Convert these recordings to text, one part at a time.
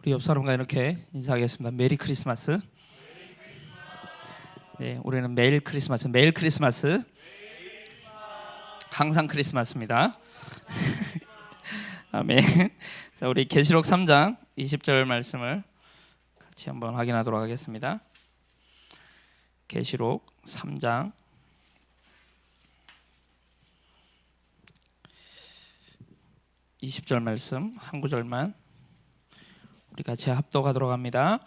우리 옆 사람과 이렇게 인사하겠습니다. 메리 크리스마스. 네, 우리는 매일 크리스마스, 매일 크리스마스, 항상 크리스마스입니다. 아멘. 자, 우리 계시록 3장 20절 말씀을 같이 한번 확인하도록 하겠습니다. 계시록 3장 20절 말씀 한 구절만 우리 같이 합독하도록 합니다.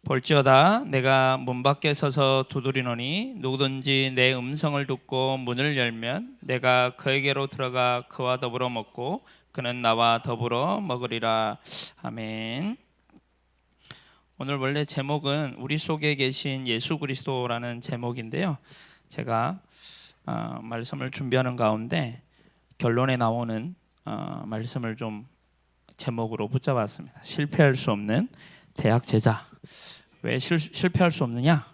볼지어다 내가 문 밖에 서서 두드리노니 누구든지 내 음성을 듣고 문을 열면 내가 그에게로 들어가 그와 더불어 먹고 그는 나와 더불어 먹으리라. 아멘. 오늘 원래 제목은 우리 속에 계신 예수 그리스도라는 제목인데요, 제가 말씀을 준비하는 가운데 결론에 나오는 말씀을 좀 제목으로 붙잡았습니다. 실패할 수 없는 대학 제자. 왜 실패할 수 없느냐?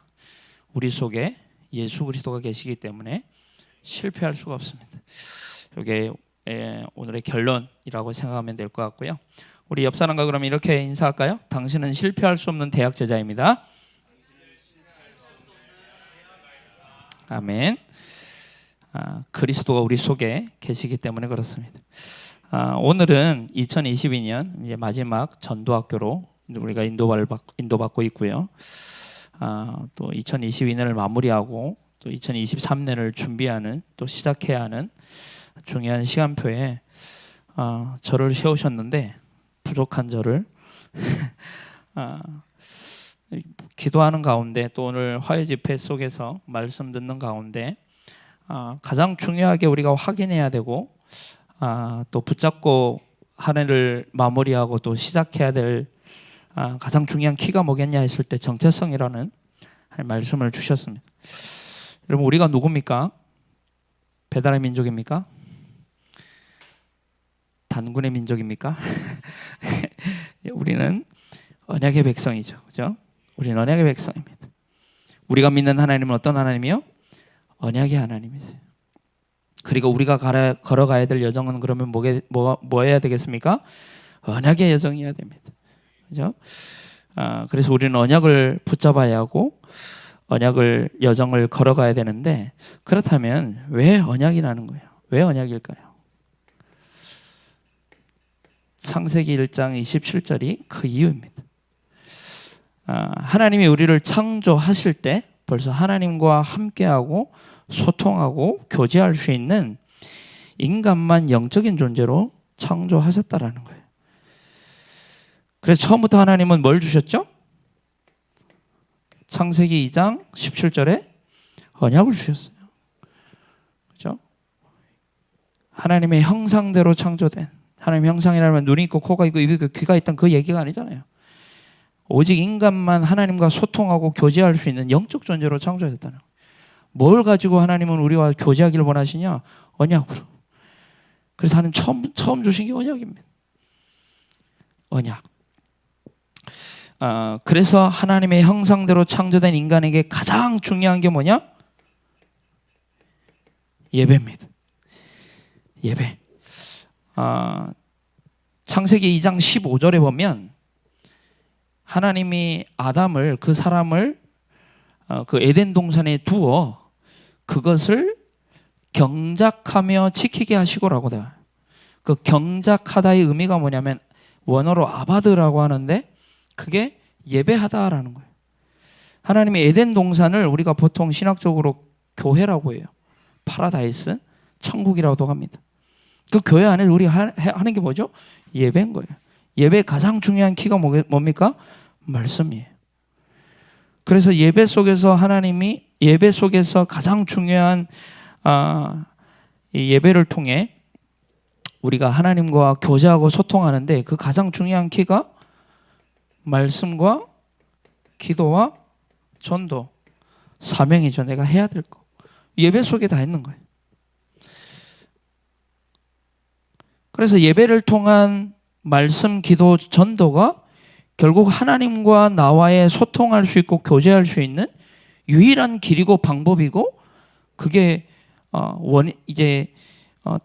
우리 속에 예수 그리스도가 계시기 때문에 실패할 수가 없습니다. 이게 오늘의 결론이라고 생각하면 될 것 같고요. 우리 옆 사람과 그러면 이렇게 인사할까요? 당신은 실패할 수 없는 대학 제자입니다. 아멘. 그리스도가 우리 속에 계시기 때문에 그렇습니다. 오늘은 2022년 이제 마지막 전도학교로 우리가 인도받고 있고요. 또 2022년을 마무리하고 또 2023년을 준비하는, 또 시작해야 하는 중요한 시간표에 저를 세우셨는데 부족한 저를 기도하는 가운데, 또 오늘 화요 집회 속에서 말씀 듣는 가운데 가장 중요하게 우리가 확인해야 되고 또 붙잡고 한 해를 마무리하고 또 시작해야 될 가장 중요한 키가 뭐겠냐 했을 때 정체성이라는 말씀을 주셨습니다. 여러분, 우리가 누굽니까? 배달의 민족입니까? 단군의 민족입니까? 우리는 언약의 백성이죠, 그죠? 우리는 언약의 백성입니다. 우리가 믿는 하나님은 어떤 하나님이요? 언약의 하나님이세요. 그리고 우리가 걸어가야 될 여정은 그러면 뭐 해야 되겠습니까? 언약의 여정이어야 됩니다, 그죠? 그래서 우리는 언약을 붙잡아야 하고 언약을 여정을 걸어가야 되는데, 그렇다면 왜 언약이라는 거예요? 왜 언약일까요? 창세기 1장 27절이 그 이유입니다. 하나님이 우리를 창조하실 때 벌써 하나님과 함께하고 소통하고 교제할 수 있는 인간만 영적인 존재로 창조하셨다라는 거예요. 그래서 처음부터 하나님은 뭘 주셨죠? 창세기 2장 17절에 언약을 주셨어요. 그렇죠? 하나님의 형상대로 창조된, 하나님의 형상이라면 눈이 있고 코가 있고 입이 있고 귀가 있던 그 얘기가 아니잖아요. 오직 인간만 하나님과 소통하고 교제할 수 있는 영적 존재로 창조하셨다는 거예요. 뭘 가지고 하나님은 우리와 교제하기를 원하시냐? 언약으로. 그래서 하나님 처음 주신 게 언약입니다. 언약. 그래서 하나님의 형상대로 창조된 인간에게 가장 중요한 게 뭐냐? 예배입니다. 예배. 창세기 2장 15절에 보면 하나님이 아담을, 그 사람을 그 에덴 동산에 두어 그것을 경작하며 지키게 하시고라고 돼요. 그 경작하다의 의미가 뭐냐면 원어로 아바드라고 하는데 그게 예배하다라는 거예요. 하나님이 에덴 동산을 우리가 보통 신학적으로 교회라고 해요. 파라다이스, 천국이라고도 합니다. 그 교회 안에 우리 하는 게 뭐죠? 예배인 거예요. 예배의 가장 중요한 키가 뭡니까? 말씀이에요. 그래서 예배 속에서 하나님이, 예배 속에서 가장 중요한 이 예배를 통해 우리가 하나님과 교제하고 소통하는데 그 가장 중요한 키가 말씀과 기도와 전도, 사명이죠. 내가 해야 될 거. 예배 속에 다 있는 거예요. 그래서 예배를 통한 말씀, 기도, 전도가 결국 하나님과 나와의 소통할 수 있고 교제할 수 있는 유일한 길이고 방법이고, 그게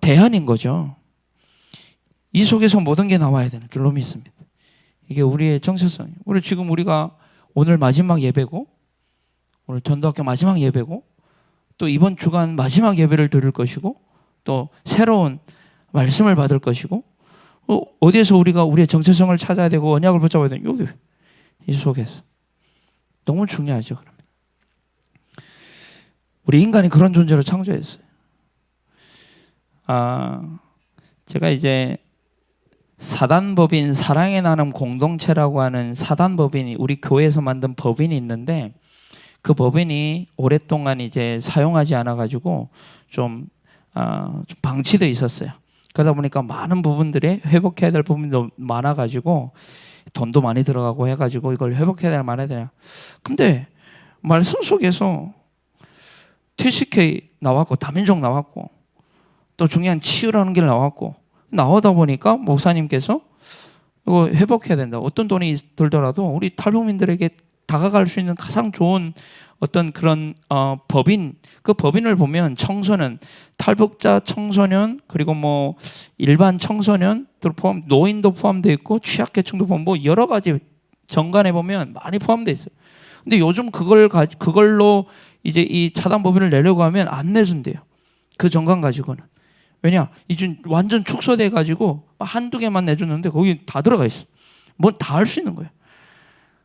대안인 거죠. 이 속에서 모든 게 나와야 되는 줄로 믿습니다. 이게 우리의 정체성이에요. 우리가 오늘 마지막 예배고, 오늘 전도학교 마지막 예배고, 또 이번 주간 마지막 예배를 드릴 것이고, 또 새로운 말씀을 받을 것이고, 어디에서 우리가 우리의 정체성을 찾아야 되고 언약을 붙잡아야 되는 여기 이 속에서. 너무 중요하죠. 그러면 우리 인간이 그런 존재로 창조했어요. 제가 이제 사단법인 사랑의 나눔 공동체라고 하는 사단법인이 우리 교회에서 만든 법인이 있는데, 그 법인이 오랫동안 이제 사용하지 않아 가지고 좀 방치돼 있었어요. 그러다 보니까 많은 부분들이 회복해야 될 부분도 많아 가지고 돈도 많이 들어가고 해 가지고 이걸 회복해야 되나 말아야 되나. 근데 말씀 속에서 TCK 나왔고 다민족 나왔고 또 중요한 치유라는 게 나왔고, 나오다 보니까 목사님께서 이거 회복해야 된다. 어떤 돈이 들더라도 우리 탈북민들에게 다가갈 수 있는 가장 좋은 어떤 그런 법인, 그 법인을 보면 청소년, 탈북자 청소년, 그리고 뭐 일반 청소년들 포함, 노인도 포함되어 있고 취약계층도 포함, 뭐 여러 가지 정관에 보면 많이 포함되어 있어요. 근데 요즘 그걸로 이제 이 차단 법인을 내려고 하면 안 내준대요. 그 정관 가지고는. 왜냐? 이제 완전 축소돼 가지고 한두 개만 내줬는데 거기 다 들어가 있어. 뭐 다 할 수 있는 거예요.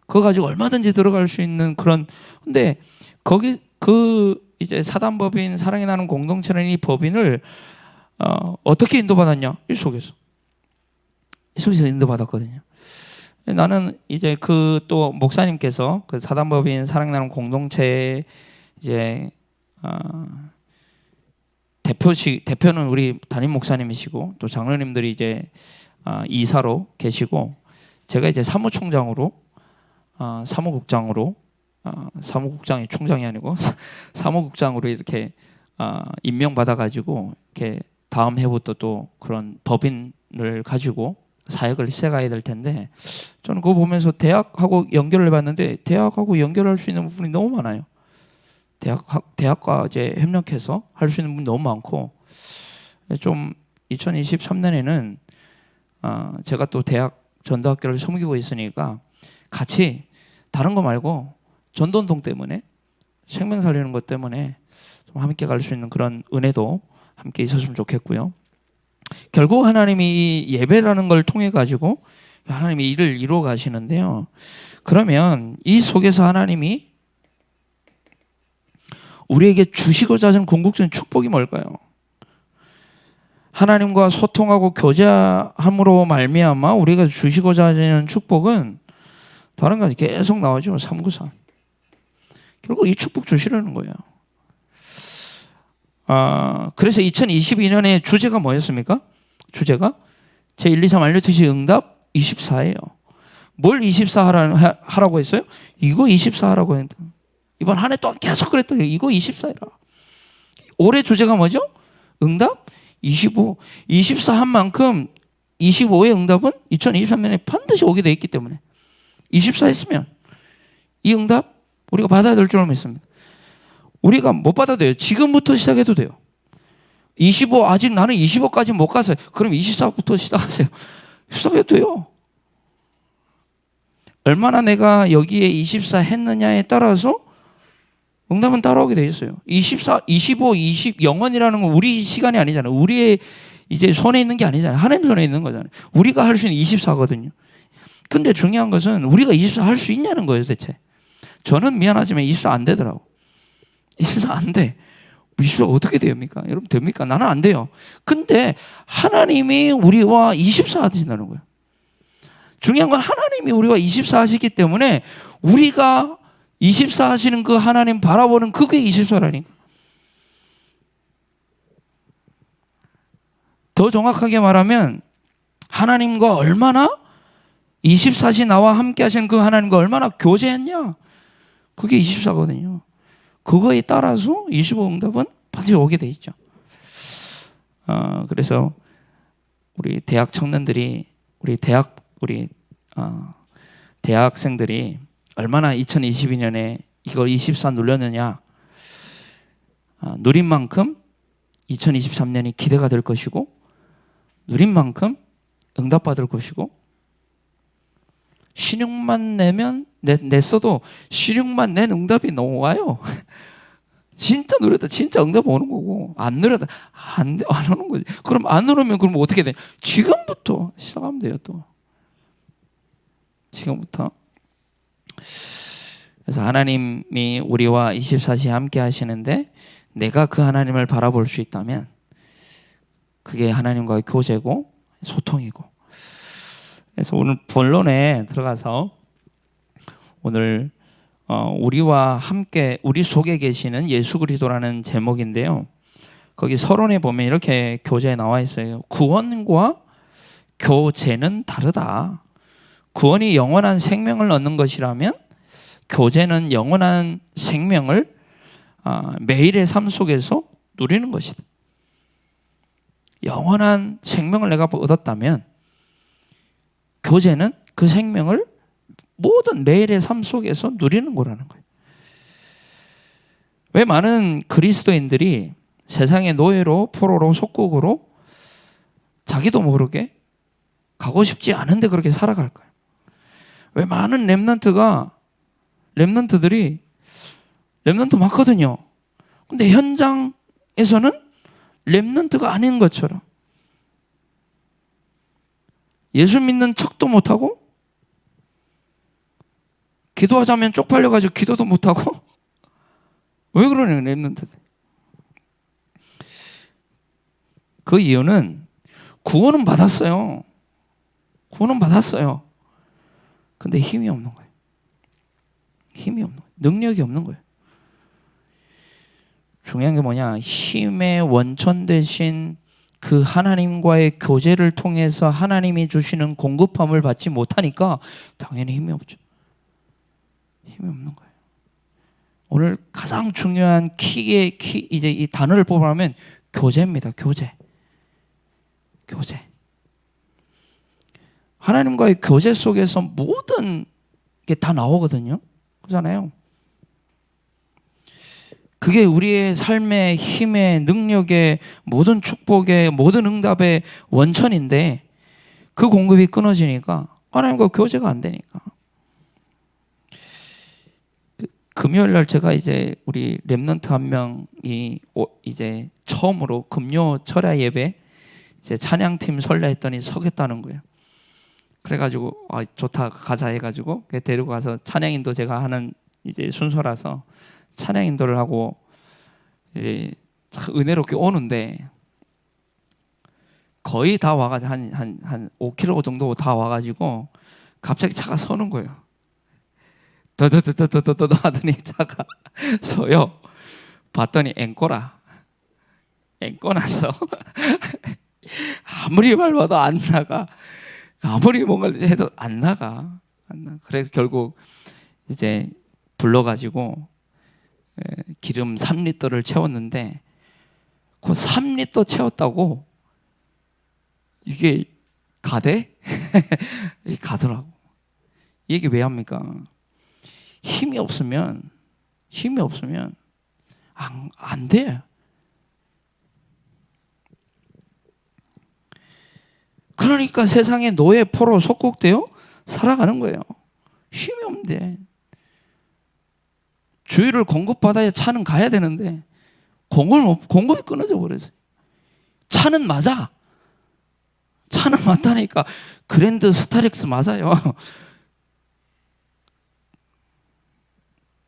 그거 가지고 얼마든지 들어갈 수 있는 그런. 근데 거기 이제 사단법인 사랑의 나눔 공동체라는 이 법인을 어떻게 인도받았냐? 이 속에서 인도받았거든요. 나는 이제 또 목사님께서 그 사단법인 사랑의 나눔 공동체 이제 대표는 우리 담임 목사님이시고 또 장로님들이 이제 이사로 계시고, 제가 이제 사무총장으로 사무국장이 총장이 아니고 사무국장으로 이렇게 임명받아 가지고 이렇게 다음 해부터 또 그런 법인을 가지고 사역을 시작해야 될 텐데, 저는 그거 보면서 대학하고 연결을 해봤는데 대학하고 연결할 수 있는 부분이 너무 많아요. 대학과 이제 협력해서 할 수 있는 부분이 너무 많고, 좀 2023년에는 제가 또 대학 전도학교를 섬기고 있으니까 같이 다른 거 말고 전도운동 때문에, 생명 살리는 것 때문에 좀 함께 갈 수 있는 그런 은혜도 함께 있었으면 좋겠고요. 결국 하나님이 이 예배라는 걸 통해 가지고 하나님이 일을 이루어 가시는데요. 그러면 이 속에서 하나님이 우리에게 주시고자 하는 궁극적인 축복이 뭘까요? 하나님과 소통하고 교제함으로 말미암아 우리가 주시고자 하는 축복은 다른 거 계속 나오죠. 393. 결국 이 축복 주시려는 거예요. 그래서 2022년의 주제가 뭐였습니까? 주제가 제1, 2, 3 알려주시 응답 24예요. 뭘 24 하라고 했어요? 이거 24 하라고 했다. 이번 한 해 동안 계속 그랬더니 이거 24이라. 올해 주제가 뭐죠? 응답 25. 24 한 만큼 25의 응답은 2023년에 반드시 오게 돼 있기 때문에 24 했으면 이 응답 우리가 받아야 될 줄 믿습니다. 우리가 못 받아도 돼요. 지금부터 시작해도 돼요. 25 아직 나는 25까지 못 갔어요. 그럼 24부터 시작하세요. 시작해도 돼요. 얼마나 내가 여기에 24 했느냐에 따라서 응답은 따라오게 돼 있어요. 24, 25, 20 영원이라는 건 우리 시간이 아니잖아요. 우리의 이제 손에 있는 게 아니잖아요. 하나님 손에 있는 거잖아요. 우리가 할 수 있는 24거든요. 근데 중요한 것은 우리가 24 할 수 있냐는 거예요, 대체. 저는 미안하지만 24 안 되더라고. 24 안 돼. 24 어떻게 됩니까? 여러분 됩니까? 나는 안 돼요. 근데 하나님이 우리와 24 하신다는 거예요. 중요한 건 하나님이 우리와 24 하시기 때문에 우리가 24 하시는 그 하나님 바라보는 그게 24라니까. 더 정확하게 말하면 하나님과 얼마나 24시 나와 함께 하시는 그 하나님과 얼마나 교제했냐. 그게 24거든요. 그거에 따라서 25 응답은 반드시 오게 돼 있죠. 그래서 우리 대학 청년들이 우리 대학생들이 얼마나 2022년에 이걸 24 누렸느냐. 누린 만큼 2023년이 기대가 될 것이고 누린 만큼 응답받을 것이고 신용만 냈어도 신용만 낸 응답이 너무 와요. 진짜 노래다 진짜 응답 오는 거고, 안 노래다 안 오는 거지. 그럼 안 오면 그럼 어떻게 돼? 지금부터 시작하면 돼요. 또 지금부터. 그래서 하나님이 우리와 24시간 함께 하시는데, 내가 그 하나님을 바라볼 수 있다면 그게 하나님과의 교제고 소통이고. 그래서 오늘 본론에 들어가서 오늘 우리와 함께 우리 속에 계시는 예수 그리스도라는 제목인데요. 거기 서론에 보면 이렇게 교재에 나와 있어요. 구원과 교제는 다르다. 구원이 영원한 생명을 얻는 것이라면 교제는 영원한 생명을 매일의 삶 속에서 누리는 것이다. 영원한 생명을 내가 얻었다면 교제는 그 생명을 모든 매일의 삶 속에서 누리는 거라는 거예요. 왜 많은 그리스도인들이 세상의 노예로, 포로로, 속국으로 자기도 모르게 가고 싶지 않은데 그렇게 살아갈까요? 왜 많은 렘넌트들이 렘넌트 맞거든요. 근데 현장에서는 렘넌트가 아닌 것처럼 예수 믿는 척도 못하고, 기도하자면 쪽팔려가지고 기도도 못하고. 왜 그러냐고, 렘넌트들. 그 이유는 구원은 받았어요. 구원은 받았어요. 근데 힘이 없는 거예요. 힘이 없는 거예요. 능력이 없는 거예요. 중요한 게 뭐냐, 힘의 원천 대신 그 하나님과의 교제를 통해서 하나님이 주시는 공급함을 받지 못하니까 당연히 힘이 없죠. 힘이 없는 거예요. 오늘 가장 중요한 이제 이 단어를 뽑으라면 교제입니다. 교제. 하나님과의 교제 속에서 모든 게 다 나오거든요. 그렇잖아요. 그게 우리의 삶의 힘의 능력의 모든 축복의 모든 응답의 원천인데, 그 공급이 끊어지니까 하나님과 교제가 안 되니까. 금요일 날 제가 이제 우리 렘넌트 한 명이 이제 처음으로 금요 철야 예배 이제 찬양팀 설레했더니 서겠다는 거예요. 그래가지고 좋다 가자 해가지고 데리고 가서 찬양인도 제가 하는 이제 순서라서 찬양 인도를 하고 은혜롭게 오는데, 거의 다 와가지고 한 5km 정도 다 와가지고 갑자기 차가 서는 거예요. 더더더더더더 하더니 차가 서요. 봤더니 앵꼬나서 아무리 밟아도 안 나가. 아무리 뭔가를 해도 안 나가. 그래서 결국 이제 불러가지고 기름 3리터를 채웠는데, 그 3리터 채웠다고 이게 가대? 가더라고. 이 얘기 왜 합니까? 힘이 없으면 안 돼. 그러니까 세상에 노예, 포로, 속국되어 살아가는 거예요. 힘이 없는데. 주의를 공급받아야 차는 가야 되는데 공급이 끊어져 버렸어요. 차는 맞아. 차는 맞다니까. 그랜드 스타렉스 맞아요.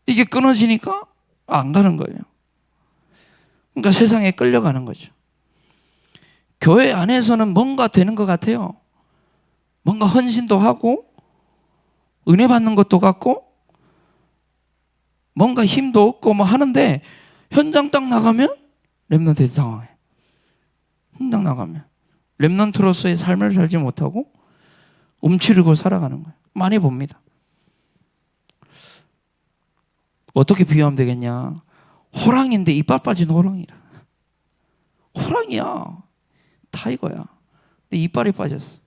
이게 끊어지니까 안 가는 거예요. 그러니까 세상에 끌려가는 거죠. 교회 안에서는 뭔가 되는 것 같아요. 뭔가 헌신도 하고 은혜 받는 것도 같고 뭔가 힘도 없고 뭐 하는데, 현장 딱 나가면 렘넌트들이 당황해. 현장 나가면 렘넌트로서의 삶을 살지 못하고 움츠리고 살아가는 거예요. 많이 봅니다. 어떻게 비유하면 되겠냐? 호랑이인데 이빨 빠진 호랑이라. 호랑이야. 타이거야. 근데 이빨이 빠졌어.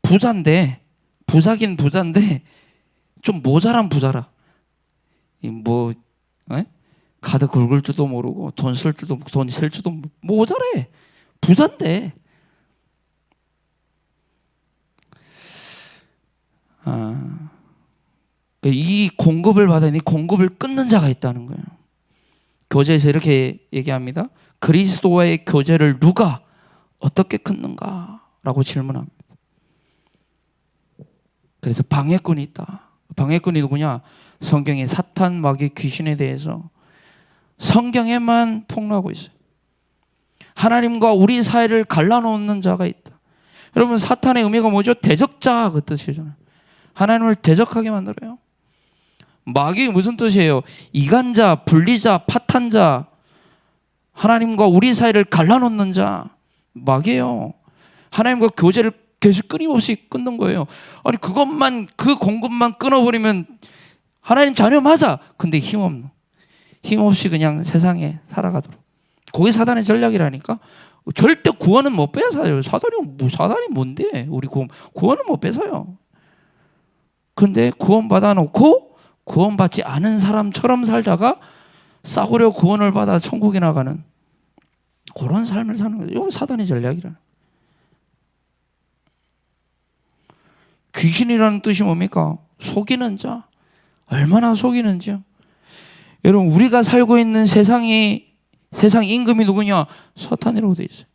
부자긴 부자인데 좀 모자란 부자라. 카드 긁을 줄도 모르고 돈 쓸 줄도 모자래. 부자인데. 이 공급을 받으니 공급을 끊는 자가 있다는 거예요. 교제에서 이렇게 얘기합니다. 그리스도와의 교제를 누가 어떻게 끊는가? 라고 질문합니다. 그래서 방해꾼이 있다. 방해꾼이 누구냐? 성경에 사탄, 마귀, 귀신에 대해서 성경에만 폭로하고 있어요. 하나님과 우리 사이를 갈라놓는 자가 있다. 여러분, 사탄의 의미가 뭐죠? 대적자 그 뜻이잖아요. 하나님을 대적하게 만들어요. 마귀 무슨 뜻이에요? 이간자, 분리자, 파탄자, 하나님과 우리 사이를 갈라놓는 자. 마귀예요. 하나님과 교제를 계속 끊임없이 끊는 거예요. 아니 그것만, 그 공급만 끊어버리면 하나님 자녀 맞아. 근데 힘없이 그냥 세상에 살아가도록. 그게 사단의 전략이라니까. 절대 구원은 못 뺏어요. 사단이 뭔데? 우리 구원은 못 뺏어요. 근데 구원 받아놓고 구원받지 않은 사람처럼 살다가 싸구려 구원을 받아 천국에 나가는 그런 삶을 사는 거예요. 이거 사단의 전략이라. 귀신이라는 뜻이 뭡니까? 속이는 자. 얼마나 속이는지요. 여러분, 우리가 살고 있는 세상 임금이 누구냐? 사탄이라고 되어 있어요.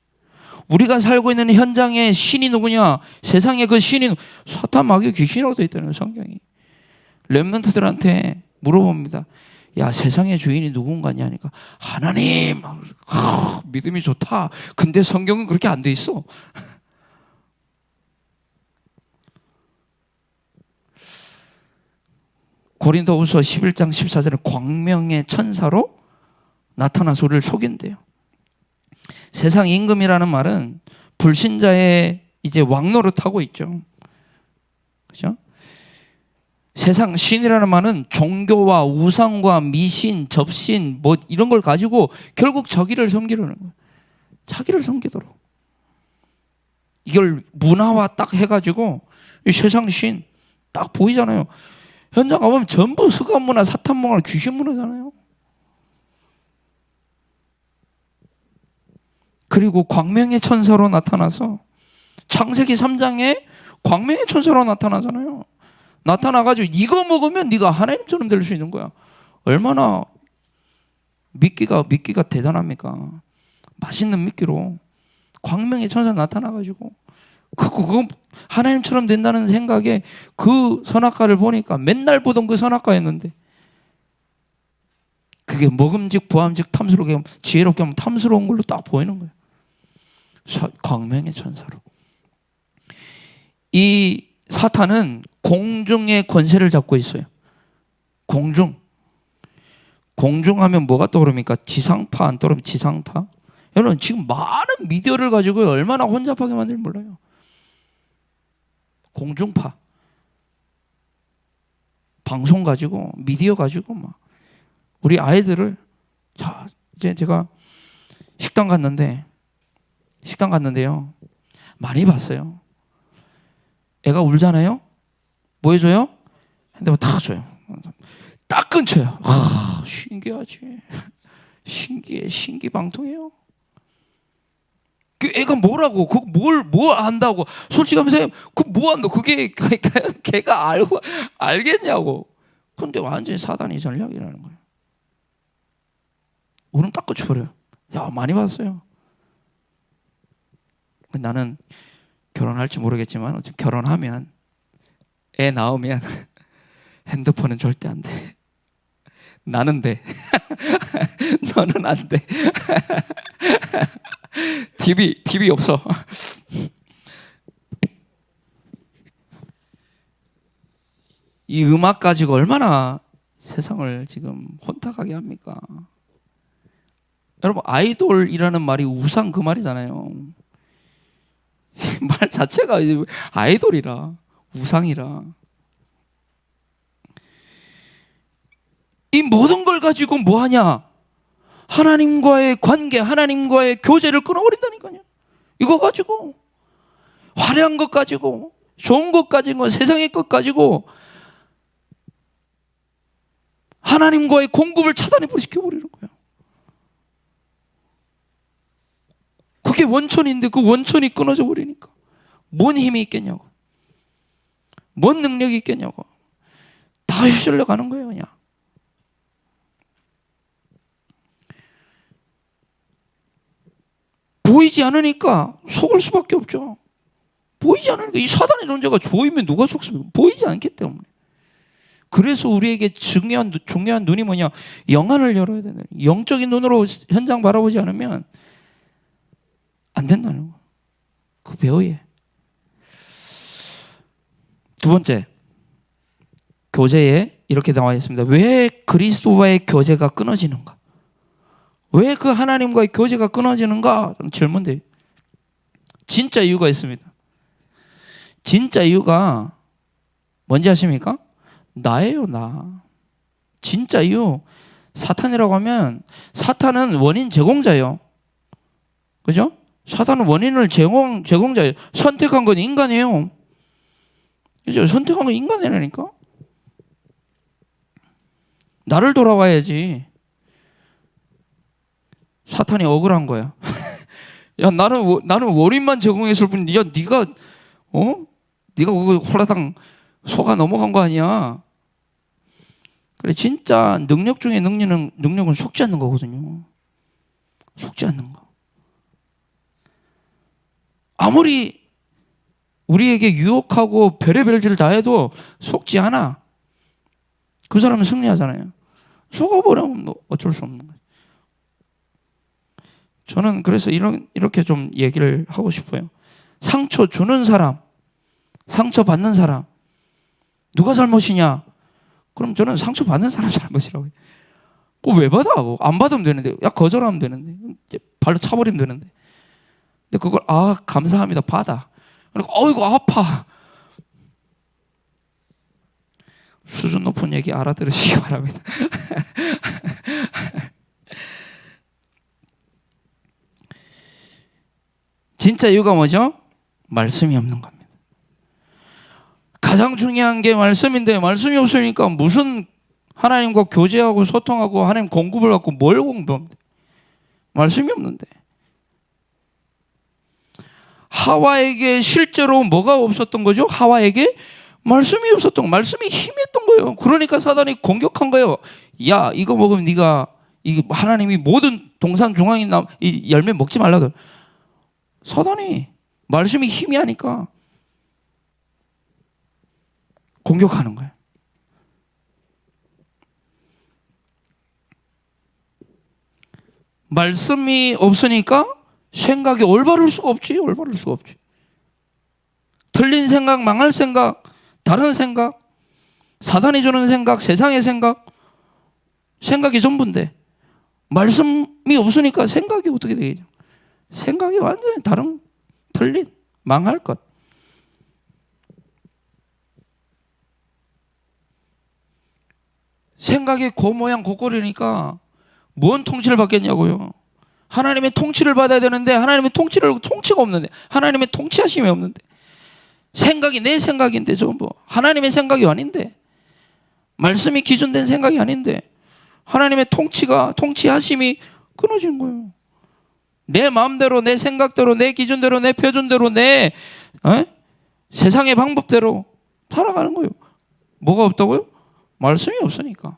우리가 살고 있는 현장의 신이 누구냐? 세상의 그 신이 사탄, 마귀, 귀신이라고 되어 있다는 거예요, 성경이. 렘넌트들한테 물어봅니다. 야, 세상의 주인이 누군가냐 하니까 하나님. 믿음이 좋다. 근데 성경은 그렇게 안 돼 있어. 고린도후서 11장 14절에 광명의 천사로 나타나서 우리를 속인대요. 세상 임금이라는 말은 불신자의 이제 왕노릇하고 있죠. 그죠? 세상 신이라는 말은 종교와 우상과 미신, 접신 뭐 이런 걸 가지고 결국 자기를 섬기려는 거예요. 자기를 섬기도록. 이걸 문화화 딱 해가지고 이 세상 신 딱 보이잖아요. 현장 가보면 전부 흑암 문화, 사탄 문화, 귀신 문화잖아요. 그리고 광명의 천사로 나타나서 창세기 3장에 광명의 천사로 나타나잖아요. 나타나가지고 이거 먹으면 네가 하나님처럼 될 수 있는 거야. 얼마나 미끼가 대단합니까? 맛있는 미끼로 광명의 천사 나타나가지고 그거 하나님처럼 된다는 생각에 그 선악과를 보니까 맨날 보던 그 선악과였는데 그게 먹음직 보암직 탐스럽게 지혜롭게 하면 탐스러운 걸로 딱 보이는 거예요. 광명의 천사로. 이 사탄은 공중의 권세를 잡고 있어요. 공중하면 뭐가 떠오릅니까? 지상파 안 떠오르면 지상파? 여러분 지금 많은 미디어를 가지고 얼마나 혼잡하게 만들지 몰라요. 공중파 방송 가지고 미디어 가지고 막 우리 아이들을 자 이제 제가 식당 갔는데요 많이 봤어요. 애가 울잖아요. 뭐 해줘요? 핸드폰 다 줘요. 딱 끊쳐요. 신기하지. 신기방통이에요. 그 애가 뭐라고? 그거 뭘 안다고? 솔직하면서 그 뭐 한다? 그게 걔가 알겠냐고. 근데 완전히 사단이 전략이라는 거예요. 우는 딱 끊쳐버려요. 야, 많이 봤어요. 나는 결혼할지 모르겠지만 어차피 결혼하면 애 낳으면 핸드폰은 절대 안 돼. 나는 돼. 너는 안 돼. TV 없어. 이 음악 가지고 얼마나 세상을 지금 혼탁하게 합니까? 여러분 아이돌이라는 말이 우상 그 말이잖아요. 말 자체가 아이돌이라 우상이라. 이 모든 걸 가지고 뭐 하냐? 하나님과의 관계, 하나님과의 교제를 끊어버린다니까요. 이거 가지고 화려한 것 가지고 좋은 것 가지고 세상의 것 가지고 하나님과의 공급을 차단해버리는 거예요. 그게 원천인데 그 원천이 끊어져 버리니까 뭔 힘이 있겠냐고. 뭔 능력이 있겠냐고. 다 휩쓸려 가는 거예요, 그냥. 보이지 않으니까 속을 수밖에 없죠. 보이지 않으니까. 이 사단의 존재가 보이면 누가 속습니까? 보이지 않기 때문에. 그래서 우리에게 중요한 눈이 뭐냐? 영안을 열어야 되는. 영적인 눈으로 현장 바라보지 않으면 안 된다는 거. 그 배워야 해. 두 번째, 교제에 이렇게 나와 있습니다. 왜 그리스도와의 교제가 끊어지는가? 왜 그 하나님과의 교제가 끊어지는가? 질문돼요. 진짜 이유가 있습니다. 진짜 이유가 뭔지 아십니까? 나예요, 나. 진짜 이유. 사탄이라고 하면 사탄은 원인 제공자예요. 그죠? 사탄은 원인을 제공자예요. 선택한 건 인간이에요. 그죠? 선택한 건 인간이라니까. 나를 돌아와야지. 사탄이 억울한 거야. 야, 나는 원인만 제공했을 뿐인데, 야, 네가 그거 홀라당 속아 넘어간 거 아니야. 그래, 진짜 능력 중에 능력은 속지 않는 거거든요. 속지 않는 거. 아무리 우리에게 유혹하고 별의별 짓을 다 해도 속지 않아. 그 사람은 승리하잖아요. 속아버리면 뭐 어쩔 수 없는 거예요. 저는 그래서 이렇게 좀 얘기를 하고 싶어요. 상처 주는 사람, 상처 받는 사람, 누가 잘못이냐? 그럼 저는 상처 받는 사람 잘못이라고 해요. 그거 왜 받아? 안 받으면 되는데, 야, 거절하면 되는데, 발로 차버리면 되는데. 근데 그걸, 감사합니다, 받아. 그리고, 이거 아파. 수준 높은 얘기 알아들으시기 바랍니다. 진짜 이유가 뭐죠? 말씀이 없는 겁니다. 가장 중요한 게 말씀인데, 말씀이 없으니까 무슨 하나님과 교제하고 소통하고 하나님 공급을 받고 뭘 공부합니까? 말씀이 없는데. 하와에게 실제로 뭐가 없었던 거죠? 하와에게 말씀이 없었던 거. 말씀이 힘했던 거예요. 그러니까 사단이 공격한 거예요. 야, 이거 먹으면 네가 하나님이 모든 동산 중앙에 이 열매 먹지 말라고. 사단이 말씀이 힘이 하니까 공격하는 거예요. 말씀이 없으니까 생각이 올바를 수가 없지. 올바를 수가 없지. 틀린 생각, 망할 생각, 다른 생각, 사단이 주는 생각, 세상의 생각, 생각이 전부인데 말씀이 없으니까 생각이 어떻게 되겠냐? 생각이 완전히 다른, 틀린, 망할 것. 생각이 그 모양 고꼴이니까 뭔 통치를 받겠냐고요. 하나님의 통치를 받아야 되는데 하나님의 통치가 없는데, 하나님의 통치하심이 없는데, 생각이 내 생각인데 전부 하나님의 생각이 아닌데, 말씀이 기준된 생각이 아닌데 하나님의 통치하심이 끊어진 거예요. 내 마음대로, 내 생각대로, 내 기준대로, 내 표준대로, 내 세상의 방법대로 살아가는 거예요. 뭐가 없다고요? 말씀이 없으니까.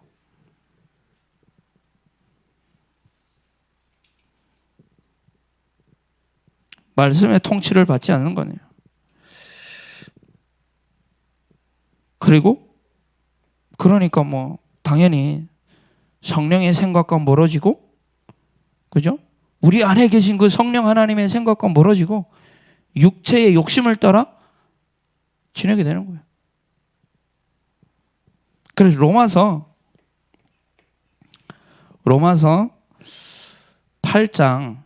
말씀의 통치를 받지 않는 거네요. 그리고 그러니까 뭐 당연히 성령의 생각과 멀어지고, 그죠? 우리 안에 계신 그 성령 하나님의 생각과 멀어지고 육체의 욕심을 따라 지내게 되는 거예요. 그래서 로마서 8장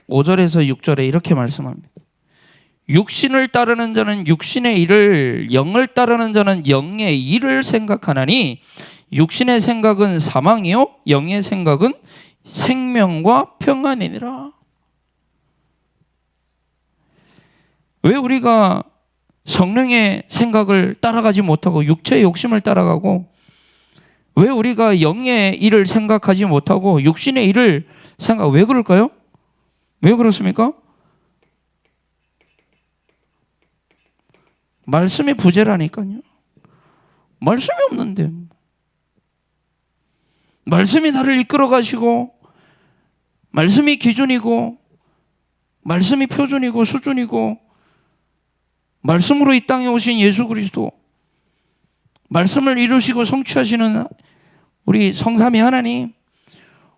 5절에서 6절에 이렇게 말씀합니다. 육신을 따르는 자는 육신의 일을, 영을 따르는 자는 영의 일을 생각하나니 육신의 생각은 사망이요 영의 생각은 생명과 평안이니라. 왜 우리가 성령의 생각을 따라가지 못하고 육체의 욕심을 따라가고, 왜 우리가 영의 일을 생각하지 못하고 육신의 일을 왜 그럴까요? 왜 그렇습니까? 말씀이 부재라니까요. 말씀이 없는데. 말씀이 나를 이끌어 가시고, 말씀이 기준이고, 말씀이 표준이고 수준이고, 말씀으로 이 땅에 오신 예수 그리스도, 말씀을 이루시고 성취하시는 우리 성삼위 하나님,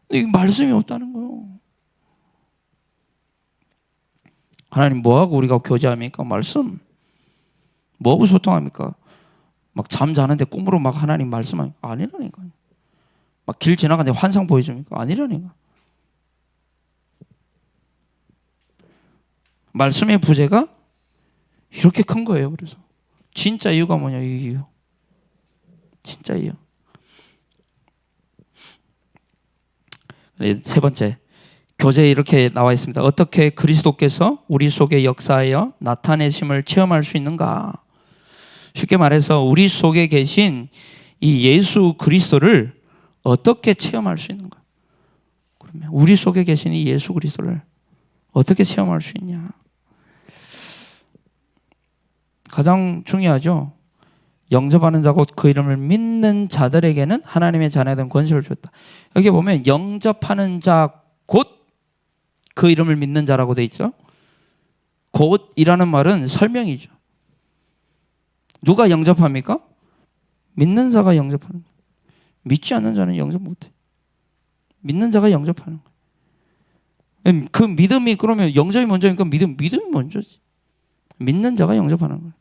이 말씀이 없다는 거예요. 하나님 뭐하고 우리가 교제합니까? 말씀. 뭐하고 소통합니까? 막 잠자는데 꿈으로 막 하나님 말씀하니까 아니라니까요. 막 길 지나가는데 환상 보여줍니까? 아니라니까. 말씀의 부재가 이렇게 큰 거예요. 그래서 진짜 이유가 뭐냐? 이 이유. 진짜 이유. 세 번째, 교재에 이렇게 나와 있습니다. 어떻게 그리스도께서 우리 속에 역사하여 나타내심을 체험할 수 있는가? 쉽게 말해서 우리 속에 계신 이 예수 그리스도를 어떻게 체험할 수 있는가? 그러면 우리 속에 계신 이 예수 그리스도를 어떻게 체험할 수 있냐? 가장 중요하죠. 영접하는 자 곧 그 이름을 믿는 자들에게는 하나님의 자녀에 대한 권세를 줬다. 여기 보면 영접하는 자 곧 그 이름을 믿는 자라고 돼 있죠. 곧이라는 말은 설명이죠. 누가 영접합니까? 믿는 자가 영접하는 거예요. 믿지 않는 자는 영접 못해. 믿는 자가 영접하는 거예요. 그 믿음이 그러면 영접이 먼저니까 믿음이 먼저지. 믿는 자가 영접하는 거예요.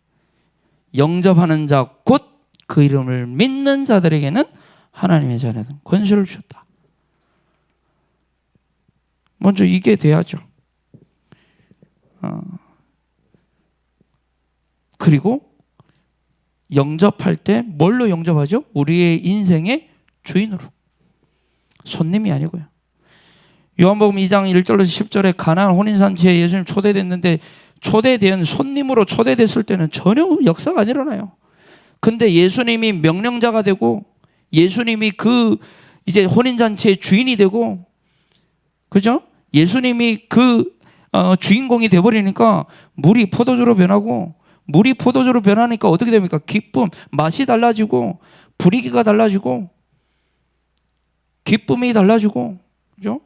영접하는 자 곧 그 이름을 믿는 자들에게는 하나님의 자녀는 권세를 주셨다. 먼저 이게 돼야죠. 그리고 영접할 때 뭘로 영접하죠? 우리의 인생의 주인으로. 손님이 아니고요. 요한복음 2장 1절에서 10절에 가나안 혼인잔치에 예수님 초대됐는데 초대된 손님으로 초대됐을 때는 전혀 역사가 안 일어나요. 근데 예수님이 명령자가 되고 예수님이 그 이제 혼인잔치의 주인이 되고, 그죠? 예수님이 그 주인공이 돼버리니까 물이 포도주로 변하고, 물이 포도주로 변하니까 어떻게 됩니까? 기쁨, 맛이 달라지고 분위기가 달라지고 기쁨이 달라지고, 그죠?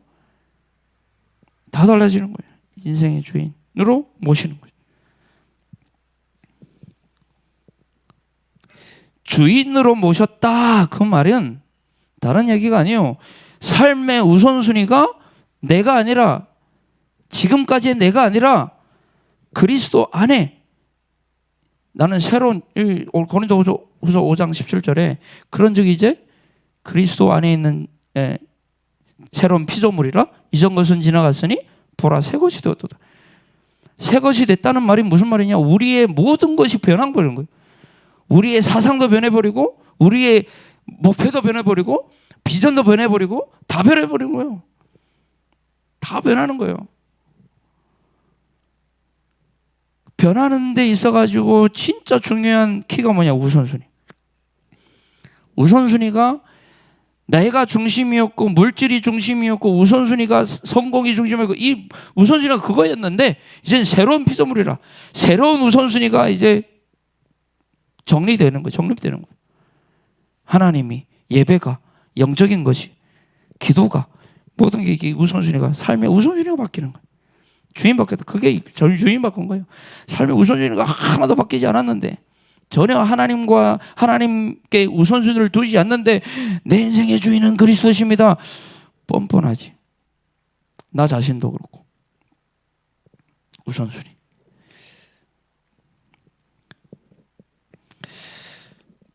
다 달라지는 거예요. 인생의 주인으로 모시는 거예요. 주인으로 모셨다, 그 말은 다른 얘기가 아니에요. 삶의 우선순위가 내가 아니라, 지금까지의 내가 아니라 그리스도 안에 나는 새로운, 고린도후서 5장 17절에 그런 적이 이제 그리스도 안에 있는 새로운 피조물이라 이전 것은 지나갔으니 보라 새 것이 되었도다. 새 것이 됐다는 말이 무슨 말이냐? 우리의 모든 것이 변해버리는 거예요. 우리의 사상도 변해버리고 우리의 목표도 변해버리고 비전도 변해버리고 다 변해버리는 거예요. 다 변하는 거예요. 변하는 데 있어가지고 진짜 중요한 키가 뭐냐? 우선순위. 우선순위가 내가 중심이었고 물질이 중심이었고 우선순위가 성공이 중심이었고, 이 우선순위가 그거였는데 이제 새로운 피조물이라 새로운 우선순위가 이제 정리되는 거예요. 정립되는 거예요. 하나님이, 예배가, 영적인 것이, 기도가, 모든 게 이게 우선순위가, 삶의 우선순위가 바뀌는 거예요. 주인 바뀌었다. 그게 주인 바꾼 거예요. 삶의 우선순위가 하나도 바뀌지 않았는데, 전혀 하나님과 하나님께 우선순위를 두지 않는데 내 인생의 주인은 그리스도십니다. 뻔뻔하지. 나 자신도 그렇고. 우선순위.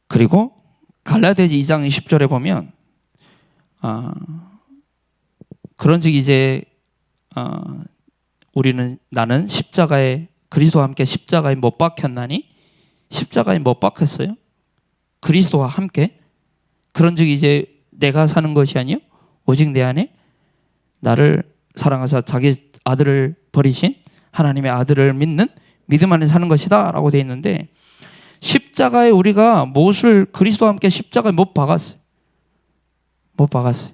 그리고 갈라디아서 2장 20절에 보면 그런즉 이제 나는 십자가에 그리스도와 함께 십자가에 못 박혔나니, 십자가에 못 박혔어요. 그리스도와 함께. 그런즉 이제 내가 사는 것이 아니요 오직 내 안에 나를 사랑하사 자기 아들을 버리신 하나님의 아들을 믿는 믿음 안에 사는 것이다 라고 되어 있는데, 십자가에 우리가 못을 그리스도와 함께 십자가에 못 박았어요. 못 박았어요.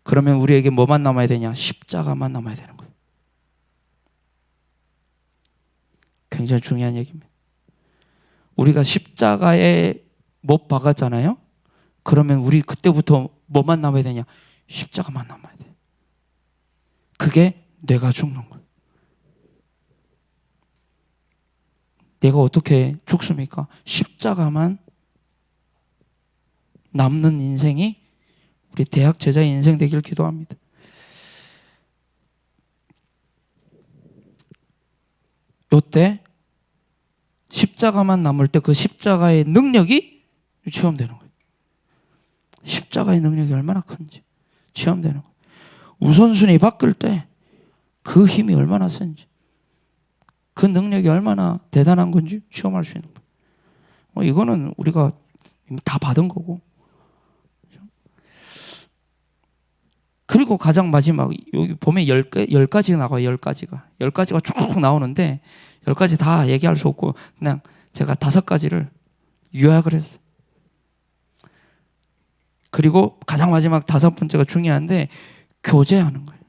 그러면 우리에게 뭐만 남아야 되냐? 십자가만 남아야 되는 거예요. 굉장히 중요한 얘기입니다. 우리가 십자가에 못 박았잖아요. 그러면 우리 그때부터 뭐만 남아야 되냐? 십자가만 남아야 돼. 그게 내가 죽는 거예요. 내가 어떻게 죽습니까? 십자가만 남는 인생이 우리 대학 제자의 인생 되길 기도합니다. 요때 십자가만 남을 때 그 십자가의 능력이 체험되는 거예요. 십자가의 능력이 얼마나 큰지 체험되는 거예요. 우선순위 바뀔 때 그 힘이 얼마나 센지, 그 능력이 얼마나 대단한 건지 체험할 수 있는 거예요. 이거는 우리가 다 받은 거고. 그리고 가장 마지막, 여기 보면 10가지가 나와요. 10가지가 쭉 나오는데 10가지 다 얘기할 수 없고 그냥 제가 5가지를 요약을 했어요. 그리고 가장 마지막 5번째가 중요한데 교제하는 거예요.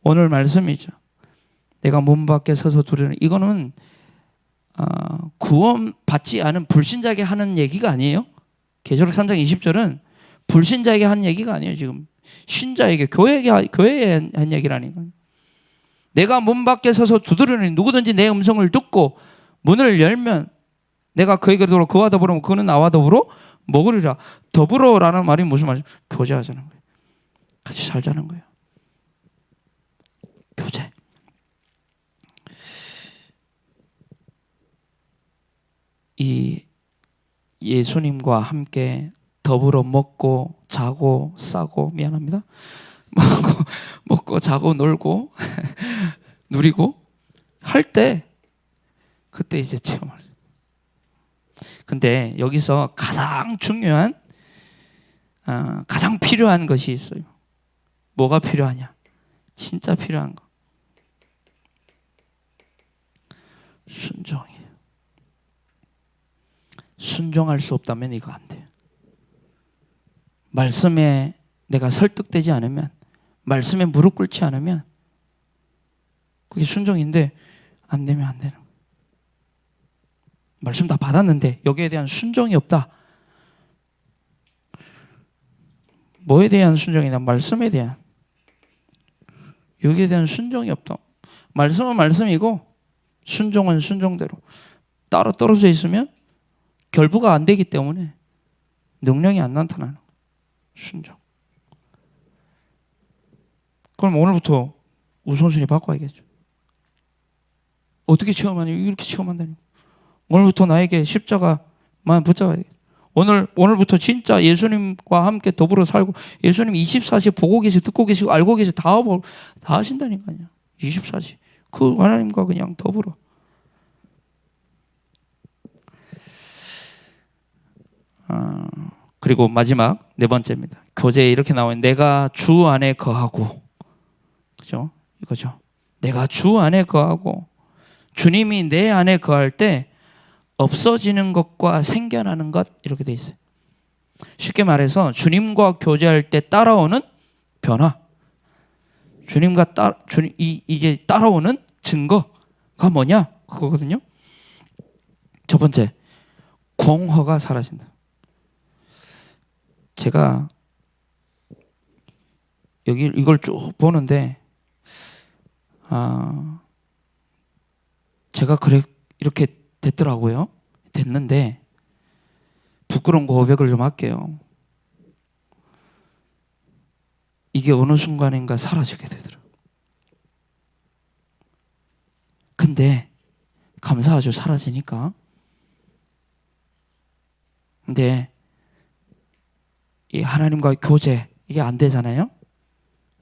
오늘 말씀이죠. 내가 문 밖에 서서 두려는, 이거는 구원 받지 않은 불신자에게 하는 얘기가 아니에요. 계시록 3장 20절은 불신자에게 한 얘기가 아니에요. 지금 신자에게, 교회에 한 얘기라니까. 내가 문 밖에 서서 두드리니 누구든지 내 음성을 듣고 문을 열면 내가 그에게 더불어 그와 더불어 그는 나와 더불어 먹으리라. 더불어라는 말이 무슨 말이죠? 교제하자는 거예요. 같이 살자는 거예요. 교제. 이 예수님과 함께 더불어 먹고 자고 싸고, 미안합니다. 먹고 자고 놀고 누리고 할 때 그때 이제 체험을. 근데 여기서 가장 중요한, 가장 필요한 것이 있어요. 뭐가 필요하냐? 진짜 필요한 거. 순종이에요. 순종할 수 없다면 이거 안 돼요. 말씀에 내가 설득되지 않으면, 말씀에 무릎 꿇지 않으면 그게 순종인데 안 되면 안 되는 거예요. 말씀 다 받았는데 여기에 대한 순종이 없다. 뭐에 대한 순종이냐? 말씀에 대한. 여기에 대한 순종이 없다. 말씀은 말씀이고 순종은 순종대로. 따로 떨어져 있으면 결부가 안 되기 때문에 능력이 안 나타나는 거예요. 순종. 그럼 오늘부터 우선순위 바꿔야겠죠. 어떻게 체험하냐? 이렇게 체험한다니. 오늘부터 나에게 십자가만 붙잡아야겠죠. 오늘부터 진짜 예수님과 함께 더불어 살고, 예수님 24시 보고 계시고 듣고 계시고 알고 계시고 다 하신다니까요. 24시 그 하나님과 그냥 더불어. 그리고 마지막 4번째입니다. 교재에 이렇게 나오는, 내가 주 안에 거하고, 그죠? 이거죠. 내가 주 안에 거하고 주님이 내 안에 거할 때 없어지는 것과 생겨나는 것, 이렇게 돼 있어요. 쉽게 말해서 주님과 교제할 때 따라오는 변화, 이게 따라오는 증거가 뭐냐? 그거거든요. 첫 번째, 공허가 사라진다. 제가 여기 이걸 쭉 보는데, 제가 이렇게 됐더라고요. 됐는데 부끄러운 고백을 좀 할게요. 이게 어느 순간인가 사라지게 되더라고요. 근데 감사하죠, 사라지니까. 근데 이 하나님과의 교제, 이게 안 되잖아요.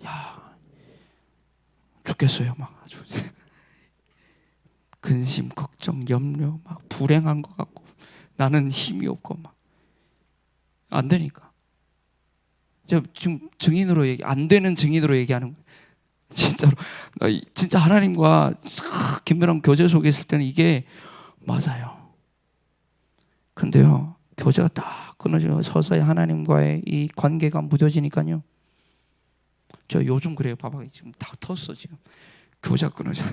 야, 죽겠어요. 막 아주 근심, 걱정, 염려, 막 불행한 것 같고, 나는 힘이 없고 막 안 되니까. 제가 지금 증인으로 안 되는 증인으로 얘기하는 거예요. 진짜로. 진짜 하나님과 긴밀한 교제 속에 있을 때는 이게 맞아요. 근데요, 교제가 딱 끊어지고 서서히 하나님과의 이 관계가 무뎌지니까요. 저 요즘 그래요. 봐봐, 지금 다 텄어 지금. 교제가 끊어져.